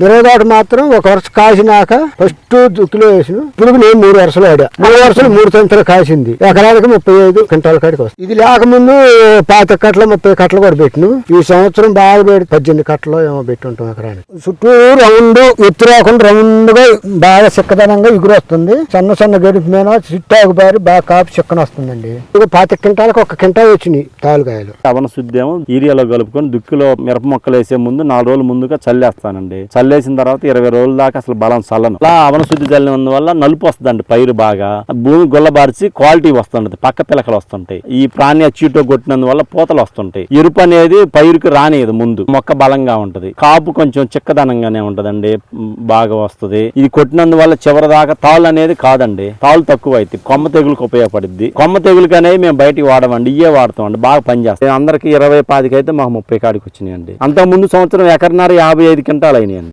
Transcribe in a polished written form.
మిరవదాటు మాత్రం ఒక వరుస కాసినాక ఫస్ట్ దుక్కులో వేసిన పురుగు నేను 3 వరుసలు ఆడా 3 వరుసలు 3 సంవత్సరాలు కాసింది. ఎకరానికి 35 క్వింటాల కాడికి వస్తుంది. ఇది లేకముందు 5 కట్టలు 30 కట్టలు కూడా పెట్టిను. ఈ సంవత్సరం బాగా పెట్టి 18 కట్టలు ఏమో పెట్టి ఉంటాం ఎకరానికి. చుట్టూ రౌండ్ ఎత్తు రాకుండా రౌండ్ గా బాగా చిక్కదనంగా ఎగురు వస్తుంది. సన్న సన్న గడిపి మీద చిట్టాకు బారి బాగా కాపు చిక్కన వస్తుందండి. 25 క్వింటాలకు 1 క్వింటాల్ వచ్చినాయి తాలుకాయలు. అవన శుద్ధి ఏమో యూరియాలో కలుపుకొని దుక్కిలో మిరప మొక్కలు వేసే ముందు 4 రోజులు ముందుగా చల్లేస్తానండి. చల్లేసిన తర్వాత 20 రోజుల దాకా అసలు బలం చల్లను. అలా అవన శుద్ధి చల్లినందువల్ల నలుపు వస్తుందండి. పైరు బాగా భూమి గుల్లబార్చి క్వాలిటీ వస్తుంటది. పక్క పిలకలు వస్తుంటాయి. ఈ ప్రాణి చీటో కొట్టినందువల్ల పూతలు వస్తుంటాయి. ఎరుపు అనేది పైరుకి రానియదు. ముందు మొక్క బలంగా ఉంటది. కాపు కొంచెం చిక్కదనంగానే ఉంటదండి. బాగా వస్తుంది. ఇది కొట్టినందువల్ల చివరి దాకా తాళ్ళు అనేది కాదండి. తాళ్ళు తక్కువ అయితే కొమ్మ తెగులకు ఉపయోగపడుద్ది. కొమ్మ తెగులకి అనేది మేము బయటికి వాడమండి. ఇయే వాడతామండి. బాగా పనిచేస్తాం. అందరికి 20-25 అయితే మాకు 30 కాడికి వచ్చినాయండి. అంతకు ముందు సంవత్సరం ఎకరన్నర 55 క్వింటాలు అయినాయండి.